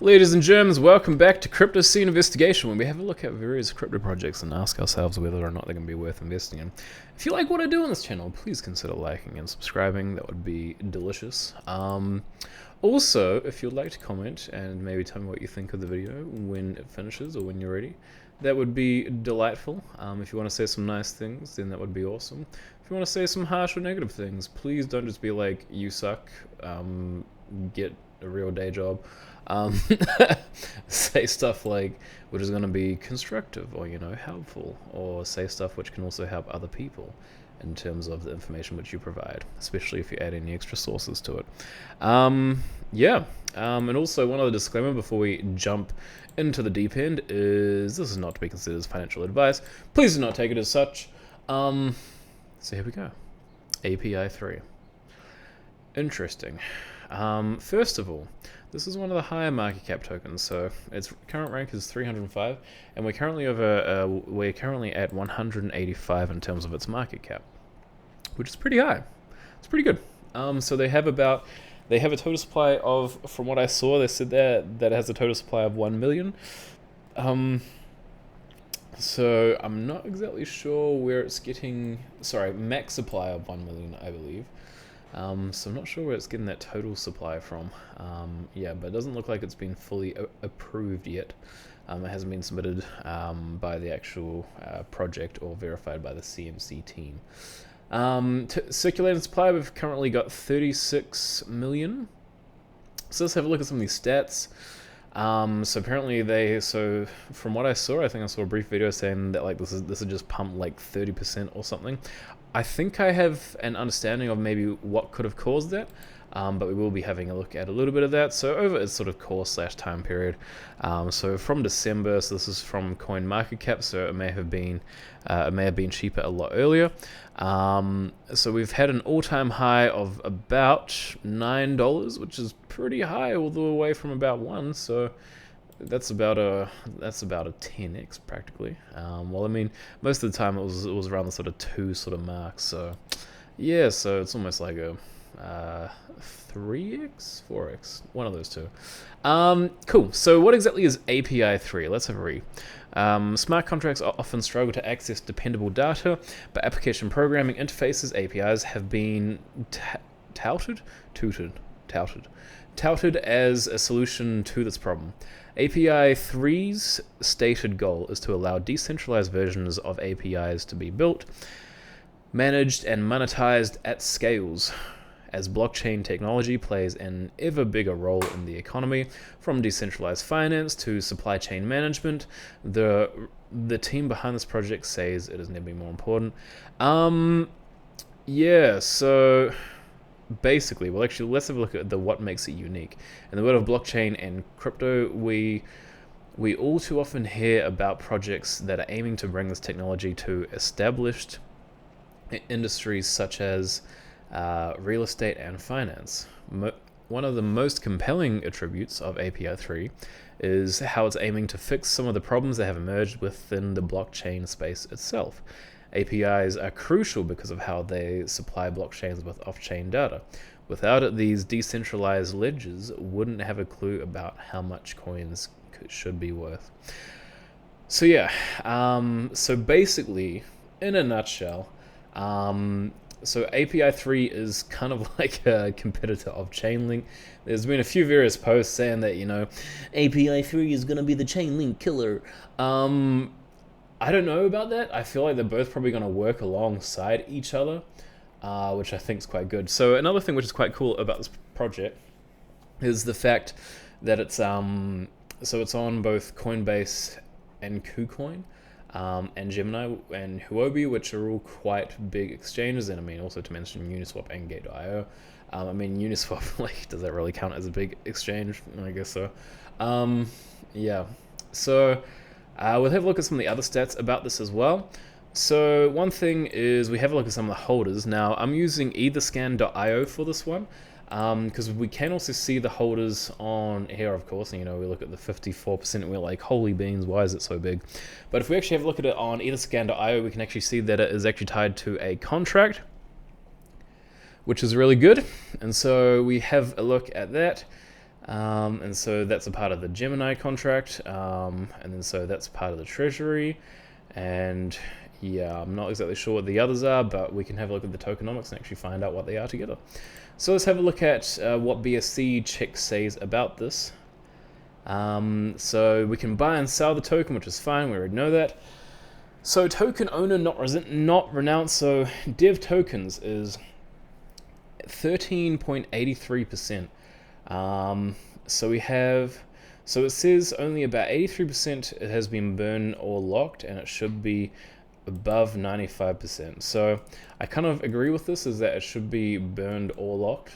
Ladies and germs, welcome back to Crypto Scene Investigation, where we have a look at various crypto projects and ask ourselves whether or not they're going to be worth investing in. If you like what I do on this channel, please consider liking and subscribing. That would be delicious. Also, if you'd like to comment and maybe tell me what you think of the video when it finishes or when you're ready, that would be delightful. If you want to say some nice things, then that would be awesome. If you want to say some harsh or negative things, please don't just be like, you suck, get a real day job. Say stuff like which is going to be constructive or helpful, or say stuff which can also help other people in terms of the information which you provide, especially if you add any extra sources to it. And also one other disclaimer before we jump into the deep end is this is not to be considered as financial advice. Please do not take it as such. So here we go. API3. Interesting. First of all, this is one of the higher market cap tokens, so its current rank is 305, and we're currently at 185 in terms of its market cap, which is pretty high. It's pretty good. So they have a total supply of, from what I saw, they said that it has a total supply of 1 million. So I'm not exactly sure where it's getting. Sorry, max supply of 1 million, I believe. So I'm not sure where it's getting that total supply from. But it doesn't look like it's been fully approved yet. It hasn't been submitted by the actual project or verified by the CMC team. Circulating supply, we've currently got 36 million. So let's have a look at some of these stats. So apparently from what I saw, I think I saw a brief video saying that like this is just pumped like 30% or something. I think I have an understanding of maybe what could have caused that, but we will be having a look at a little bit of that. So over its sort of course/time period. So from December, so this is from CoinMarketCap, so it may have been cheaper a lot earlier. So we've had an all-time high of about $9, which is pretty high, all the way from about $1. So that's about a 10x practically. Well, I mean, most of the time it was around the sort of 2 sort of mark. So yeah, so it's almost like a 3x, 4x, one of those two. Cool. So what exactly is API3? Let's have a read. Smart contracts often struggle to access dependable data, but application programming interfaces, APIs, have been touted as a solution to this problem. API3's stated goal is to allow decentralized versions of APIs to be built, managed, and monetized at scales, as blockchain technology plays an ever bigger role in the economy, from decentralized finance to supply chain management. The team behind this project says it has never been more important. So basically, well, actually, let's have a look at what makes it unique. In the world of blockchain and crypto, we all too often hear about projects that are aiming to bring this technology to established industries such as real estate and finance. One of the most compelling attributes of API3 is how it's aiming to fix some of the problems that have emerged within the blockchain space itself. APIs are crucial because of how they supply blockchains with off-chain data. Without it, these decentralized ledgers wouldn't have a clue about how much coins should be worth. So yeah, so basically, in a nutshell, so API3 is kind of like a competitor of Chainlink. There's been a few various posts saying that, API3 is going to be the Chainlink killer. I don't know about that. I feel like they're both probably going to work alongside each other, which I think is quite good. So another thing which is quite cool about this project is the fact that it's on both Coinbase and KuCoin, and Gemini and Huobi, which are all quite big exchanges, and I mean also to mention Uniswap and Gate.io. I mean Uniswap, like, does that really count as a big exchange? I guess so. So we'll have a look at some of the other stats about this as well. So one thing is we have a look at some of the holders. Now I'm using etherscan.io for this one, because we can also see the holders on here, of course. And, we look at the 54% and we're like, holy beans, why is it so big? But if we actually have a look at it on etherscan.io, we can actually see that it is actually tied to a contract, which is really good. And so we have a look at that. And so that's a part of the Gemini contract, and then so that's part of the treasury, and yeah, I'm not exactly sure what the others are, but we can have a look at the tokenomics and actually find out what they are together. So let's have a look at what BSC check says about this. So we can buy and sell the token, which is fine, we already know that. So token owner not renounced, so dev tokens is 13.83%. So we have, so it says only about 83% it has been burned or locked, and it should be above 95%. So I kind of agree with this, is that it should be burned or locked.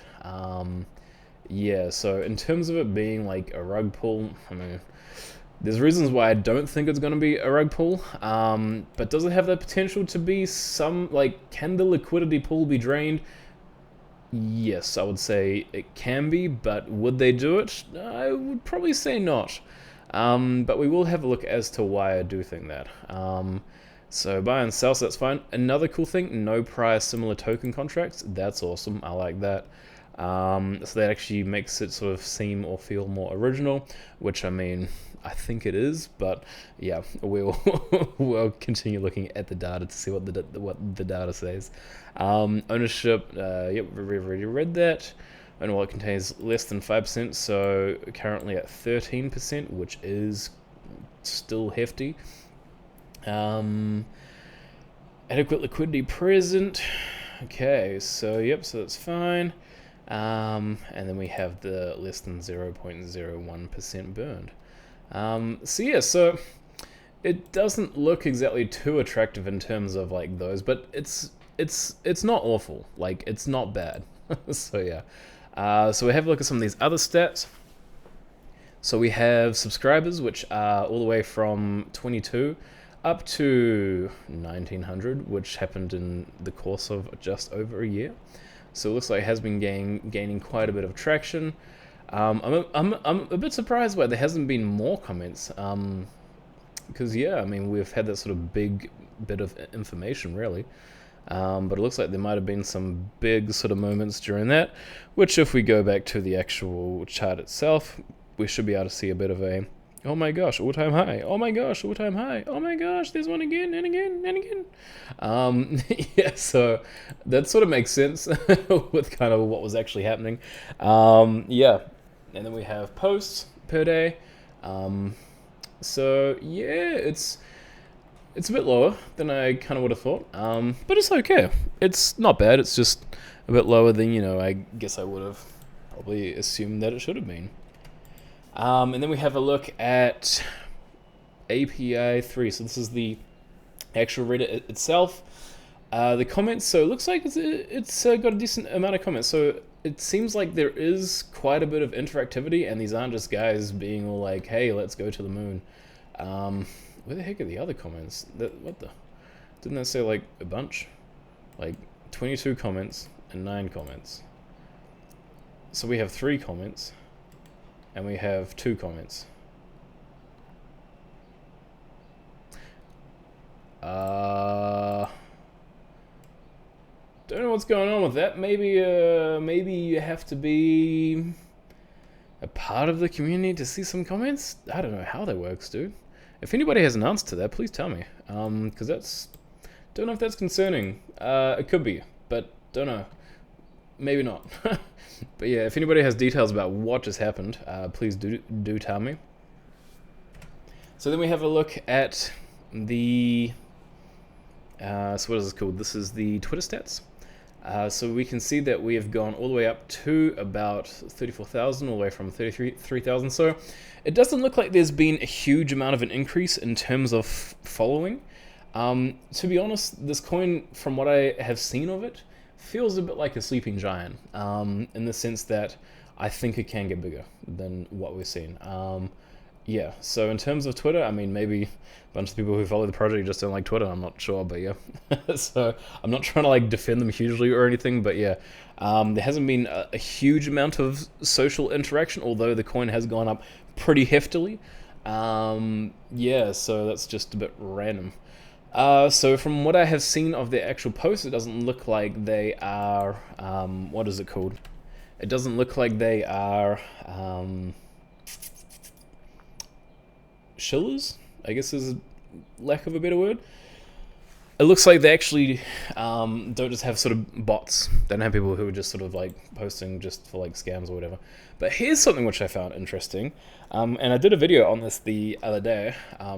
Yeah, so in terms of it being like a rug pull, I mean, there's reasons why I don't think it's going to be a rug pull, but does it have the potential to be some, like, can the liquidity pool be drained? Yes, I would say it can be, but would they do it? I would probably say not. But we will have a look as to why I do think that. So buy and sell, so that's fine. Another cool thing, no prior similar token contracts. That's awesome. I like that. So that actually makes it sort of seem or feel more original, which, I mean, I think it is, but yeah, we'll continue looking at the data to see what the data says. Ownership, yep, we've already read that. And while it contains less than 5%, so currently at 13%, which is still hefty. Adequate liquidity present. Okay, so yep, so that's fine. And then we have the less than 0.01% burned. So yeah, so it doesn't look exactly too attractive in terms of like those, but it's not awful. Like, it's not bad. So yeah. So we have a look at some of these other stats. So we have subscribers, which are all the way from 22 up to 1900, which happened in the course of just over a year. So it looks like it has been gaining quite a bit of traction. I'm a bit surprised why there hasn't been more comments. Because yeah, I mean, we've had that sort of big bit of information, really. But it looks like there might have been some big sort of moments during that, which if we go back to the actual chart itself, we should be able to see a bit of a, oh my gosh, all-time high, oh my gosh, all-time high, oh my gosh, there's one again, and again, and again. Yeah, so that sort of makes sense with kind of what was actually happening. Yeah, and then we have posts per day. So yeah, it's a bit lower than I kind of would have thought, but it's okay. It's not bad. It's just a bit lower than, you know, I guess I would have probably assumed that it should have been. And then we have a look at API3. So this is the actual Reddit itself. The comments, so it looks like it's got a decent amount of comments. So it seems like there is quite a bit of interactivity, and these aren't just guys being all like, hey, let's go to the moon. Where the heck are the other comments? What the? Didn't that say like a bunch? Like 22 comments and 9 comments. So we have 3 comments. And we have 2 comments. Don't know what's going on with that. Maybe you have to be a part of the community to see some comments. I don't know how that works, dude. If anybody has an answer to that, please tell me. Because don't know if that's concerning. It could be, but don't know. Maybe not. But yeah, if anybody has details about what just happened, please do tell me. So then we have a look at the, so what is this called? This is the Twitter stats. So we can see that we have gone all the way up to about 34,000, all the way from 33,000. So it doesn't look like there's been a huge amount of an increase in terms of following. To be honest, this coin, from what I have seen of it, feels a bit like a sleeping giant, in the sense that I think it can get bigger than what we've seen. Yeah, so in terms of Twitter, I mean, maybe a bunch of people who follow the project just don't like Twitter, I'm not sure, but yeah. So I'm not trying to like defend them hugely or anything, but yeah. There hasn't been a huge amount of social interaction, although the coin has gone up pretty heftily. Yeah, so that's just a bit random. So from what I have seen of their actual posts, it doesn't look like they are, what is it called? It doesn't look like they are shillers, I guess is a lack of a better word. It looks like they actually don't just have sort of bots. They don't have people who are just sort of like posting just for like scams or whatever. But here's something which I found interesting. And I did a video on this the other day,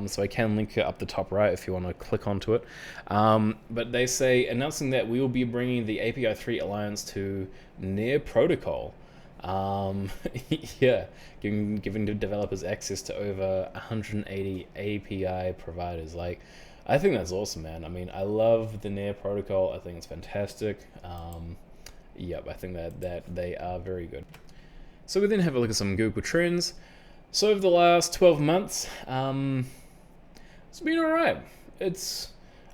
so I can link it up the top right if you want to click onto it. But they say, announcing that we will be bringing the API3 Alliance to Near Protocol. Yeah, giving the developers access to over 180 API providers. Like, I think that's awesome, man. I mean, I love the Near protocol. I think it's fantastic. Yep, I think that they are very good. So we then have a look at some Google Trends. So over the last 12 months, it's been all right. It's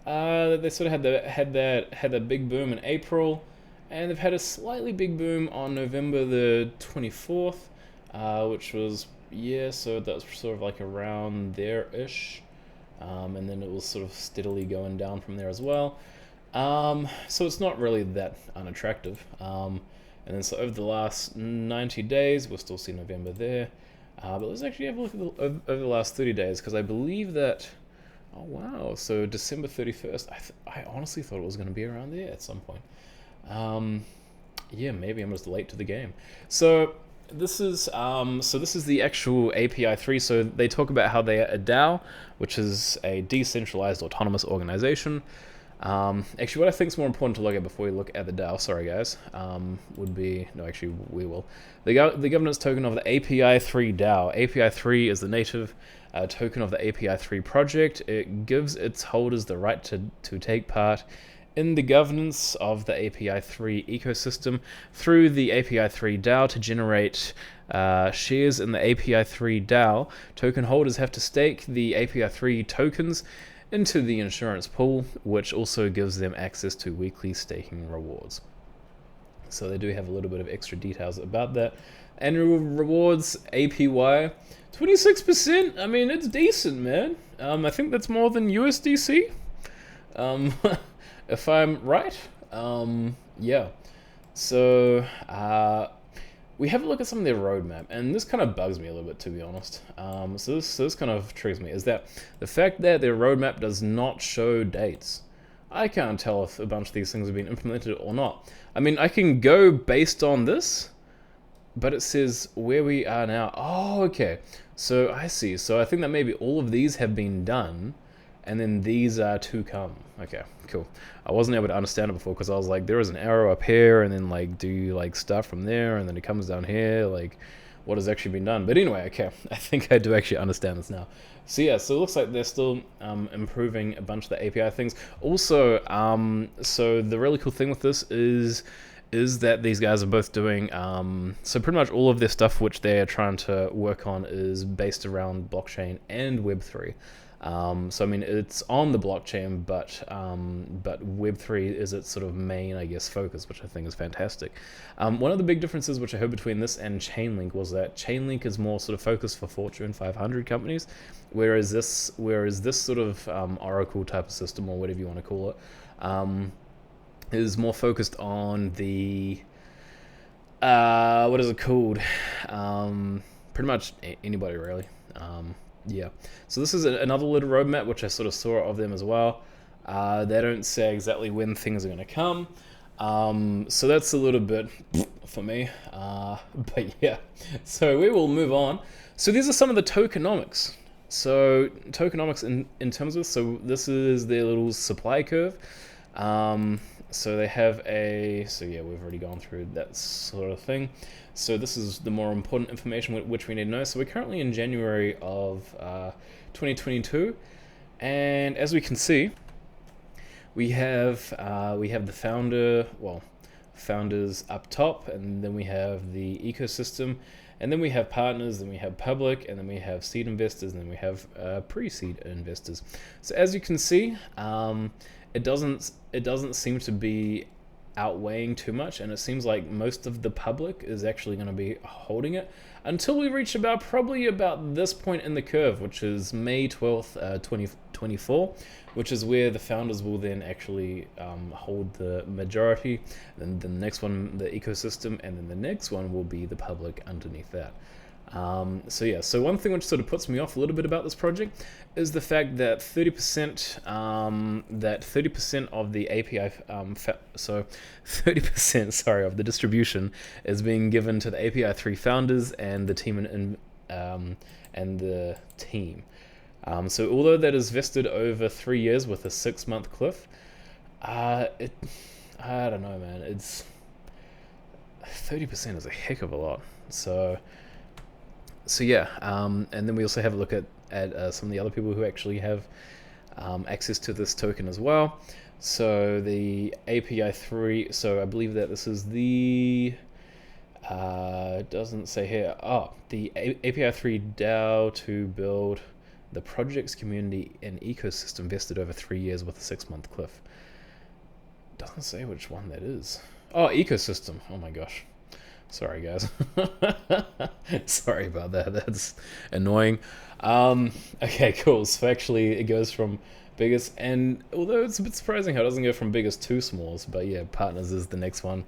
they sort of had that big boom in April, and they've had a slightly big boom on November the 24th, which was, yeah, so that's sort of like around there-ish. And then it was sort of steadily going down from there as well. So it's not really that unattractive. And then so over the last 90 days, we'll still see November there. But let's actually have a look at over the last 30 days, because I believe that, oh wow, so December 31st, I honestly thought it was going to be around there at some point. Yeah, maybe I'm just late to the game. So this is the actual API3. So they talk about how they are a DAO, which is a decentralized autonomous organization. Actually, what I think is more important to look at before we look at the DAO, sorry guys, would be, no, actually we will, the governance token of the API3 DAO. API3 is the native token of the API3 project. It gives its holders the right to take part in the governance of the API3 ecosystem through the API3 DAO. To generate shares in the API3 DAO, token holders have to stake the API3 tokens into the insurance pool, which also gives them access to weekly staking rewards. So they do have a little bit of extra details about that. Annual rewards, APY, 26%. I mean, it's decent, man. I think that's more than USDC. If I'm right. Yeah. So we have a look at some of their roadmap, and this kind of bugs me a little bit, to be honest. So this kind of triggers me, is that the fact that their roadmap does not show dates. I can't tell if a bunch of these things have been implemented or not. I mean, I can go based on this, but it says where we are now. Oh, okay. So I see. So I think that maybe all of these have been done, and then these are to come. Okay, cool. I wasn't able to understand it before, because I was like, there is an arrow up here, and then like, do you like start from there, and then it comes down here, like what has actually been done? But anyway, okay, I think I do actually understand this now. So yeah, so it looks like they're still improving a bunch of the API things. Also, so the really cool thing with this is that these guys are both doing, so pretty much all of their stuff which they're trying to work on is based around blockchain and Web3. So I mean, it's on the blockchain, but Web3 is its sort of main, I guess, focus, which I think is fantastic. One of the big differences which I heard between this and Chainlink was that Chainlink is more sort of focused for Fortune 500 companies, whereas this sort of Oracle type of system, or whatever you want to call it, is more focused on the what is it called? Pretty much anybody, really. Yeah, so this is another little roadmap which I sort of saw of them as well. They don't say exactly when things are going to come, so that's a little bit for me, but yeah, so we will move on. So these are some of the tokenomics. So tokenomics in terms of, so this is their little supply curve. So they have so yeah, we've already gone through that sort of thing. So this is the more important information which we need to know. So we're currently in January of 2022, and as we can see, we have the founders up top, and then we have the ecosystem, and then we have partners, then we have public, and then we have seed investors, and then we have pre-seed investors. So as you can see, it doesn't seem to be outweighing too much, and it seems like most of the public is actually going to be holding it. until we reach probably about this point in the curve, which is May 12th, 2024, which is where the founders will then actually hold the majority. Then the next one, the ecosystem, and then the next one will be the public underneath that. So one thing which sort of puts me off a little bit about this project is the fact that 30% of the API, 30%, sorry, of the distribution is being given to the API3 founders and the team and the team. So although that is vested over 3 years with a 6-month cliff, I don't know, man. It's 30% is a heck of a lot. So yeah, and then we also have a look at some of the other people who actually have access to this token as well. So the API3, so I believe that this is the, it doesn't say here, the API3 DAO to build the project's community and ecosystem vested over 3 years with a 6-month cliff. Doesn't say which one that is. Oh, ecosystem. Oh my gosh. Sorry, guys. Sorry about that. That's annoying. Okay, cool. So actually, it goes from biggest, and although it's a bit surprising how it doesn't go from biggest to smalls, but yeah, partners is the next one.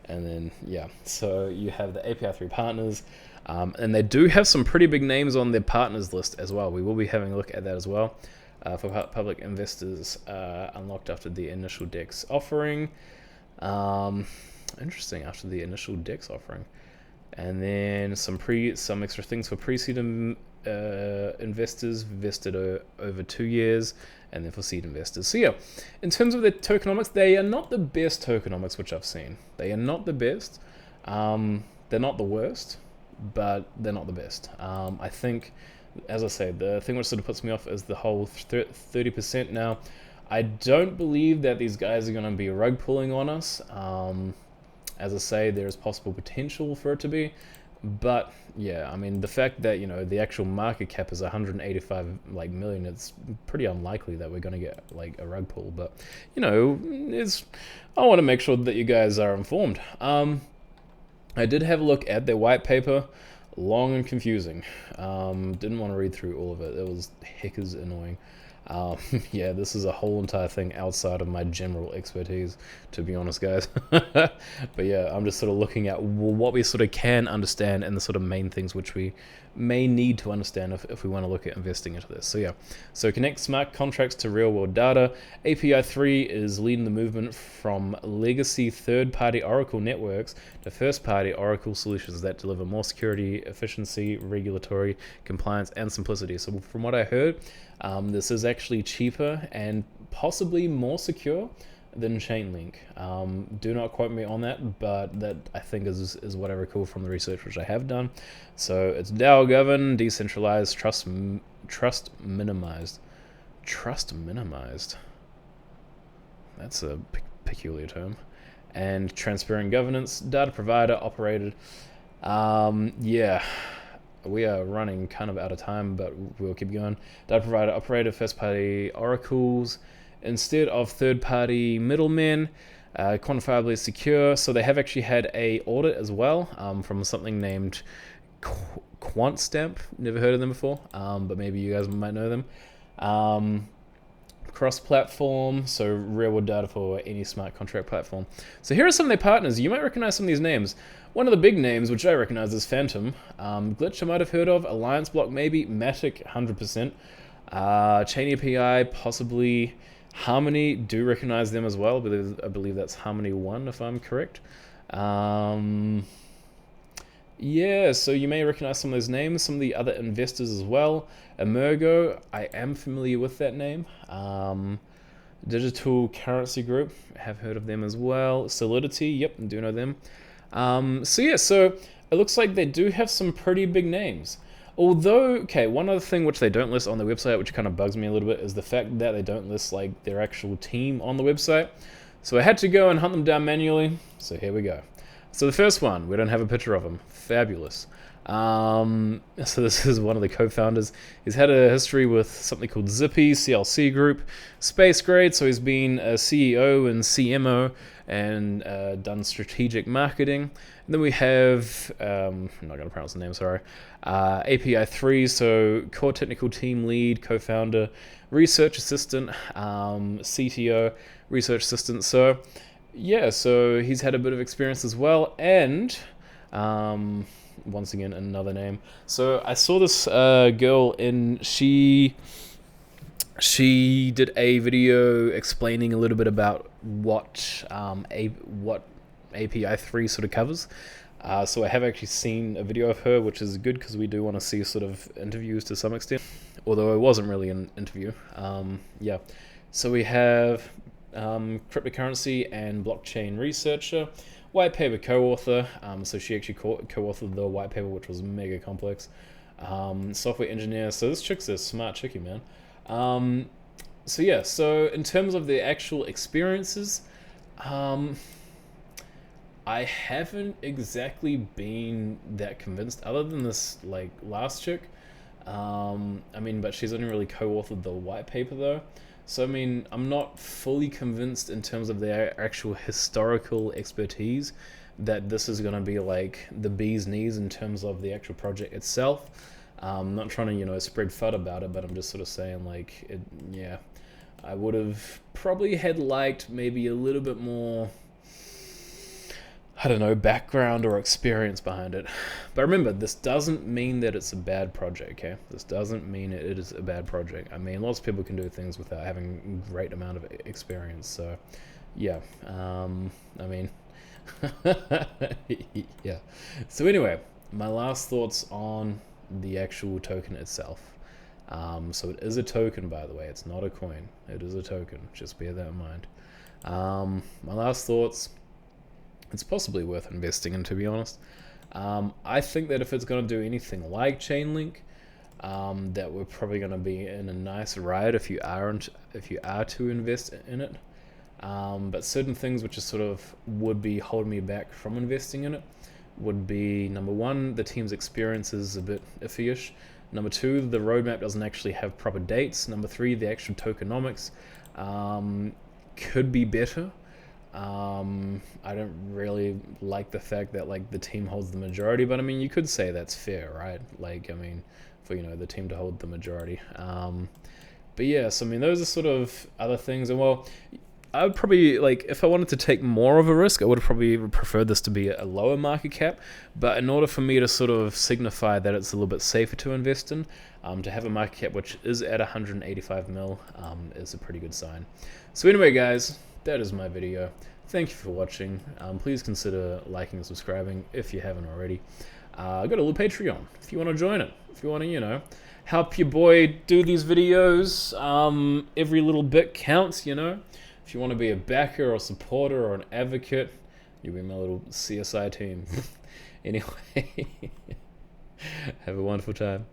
And then, yeah, so you have the API3 partners, and they do have some pretty big names on their partners list as well. We will be having a look at that as well. For public investors unlocked after the initial DEX offering. Interesting, after the initial DEX offering. And then some extra things for pre-seed investors vested over 2 years, and then for seed investors. So yeah, in terms of the tokenomics, they are not the best tokenomics which I've seen. They are not the best. They're not the worst, but they're not the best. I think, as I say, the thing which sort of puts me off is the whole 30% now. I don't believe that these guys are going to be rug pulling on us. As I say, there is possible potential for it to be, but yeah, I mean, the fact that, you know, the actual market cap is 185 million, it's pretty unlikely that we're going to get like a rug pull. But you know, I want to make sure that you guys are informed. I did have a look at their white paper, long and confusing. Didn't want to read through all of it. It was heckers annoying. Yeah, this is a whole entire thing outside of my general expertise, to be honest, guys. But yeah, I'm just sort of looking at what we sort of can understand and the sort of main things which we may need to understand if we want to look at investing into this. So yeah, so connect smart contracts to real world data. API3 is leading the movement from legacy third-party Oracle networks to first-party Oracle solutions that deliver more security, efficiency, regulatory compliance, and simplicity. So from what I heard, this is actually cheaper and possibly more secure than Chainlink. Do not quote me on that, but that I think is what I recall from the research which I have done. So it's DAO governed, decentralized, trust minimized. Trust minimized. That's a peculiar term. And transparent governance, data provider operated. Yeah. We are running kind of out of time, but we'll keep going. Data provider operated first-party oracles instead of third-party middlemen, quantifiably secure. So they have actually had a audit as well from something named QuantStamp. Never heard of them before, but maybe you guys might know them. Cross-platform, so real-world data for any smart contract platform. So here are some of their partners. You might recognize some of these names. One of the big names, which I recognize, is Phantom. Glitch I might have heard of. Alliance Block maybe. Matic 100%. Chain API possibly. Harmony, do recognize them as well. I believe that's Harmony 1 if I'm correct. Yeah, so you may recognize some of those names, some of the other investors as well. Emergo, I am familiar with that name. Digital Currency Group, have heard of them as well. Solidity, yep, do know them. So yeah, so it looks like they do have some pretty big names. Although, okay, one other thing which they don't list on their website, which kind of bugs me a little bit, is the fact that they don't list like their actual team on the website. So I had to go and hunt them down manually. So here we go. So the first one, we don't have a picture of them. Fabulous. So this is one of the co-founders. He's had a history with something called Zippy, CLC Group, Space Grade, so he's been a CEO and CMO and done strategic marketing. And then we have, I'm not going to pronounce the name, sorry, API3, so core technical team lead, co-founder, research assistant, CTO, research assistant. So yeah, so he's had a bit of experience as well, and once again another name. So I saw this girl she did a video explaining a little bit about what API3 sort of covers. So I have actually seen a video of her, which is good because we do want to see sort of interviews to some extent, although it wasn't really an interview. Yeah, so we have cryptocurrency and blockchain researcher, white paper co-author. So she actually co-authored the white paper, which was mega complex. Software engineer. So this chick's a smart chickie, man. So yeah, so in terms of the actual experiences, I haven't exactly been that convinced, other than this like last chick. I mean, but she's only really co-authored the white paper though. So I mean, I'm not fully convinced in terms of their actual historical expertise that this is going to be like the bee's knees in terms of the actual project itself. I'm not trying to, spread FUD about it, but I'm just sort of saying like, yeah, I would have probably had liked maybe a little bit more, I don't know, background or experience behind it. But remember, this doesn't mean that it's a bad project, okay? This doesn't mean it is a bad project. I mean, lots of people can do things without having a great amount of experience. So, yeah. I mean, yeah. So anyway, my last thoughts on the actual token itself. So it is a token, by the way. It's not a coin. It is a token. Just bear that in mind. My last thoughts. It's possibly worth investing in, to be honest. I think that if it's going to do anything like Chainlink, that we're probably going to be in a nice ride if you are to invest in it. But certain things which is sort of would be holding me back from investing in it would be, number one, the team's experience is a bit iffy-ish. Number two, the roadmap doesn't actually have proper dates. Number three, the actual tokenomics could be better. I don't really like the fact that like the team holds the majority, but I mean, you could say that's fair, right? Like, I mean, for the team to hold the majority. But yeah, so I mean, those are sort of other things. And well, I would probably, like, if I wanted to take more of a risk, I would have probably preferred this to be a lower market cap. But in order for me to sort of signify that it's a little bit safer to invest in, to have a market cap which is at 185 mil is a pretty good sign. So anyway, guys, that is my video. Thank you for watching. Please consider liking and subscribing if you haven't already. I've got a little Patreon if you want to join it. If you want to, help your boy do these videos. Every little bit counts, If you want to be a backer or a supporter or an advocate, you'll be my little CSI team. Anyway, have a wonderful time.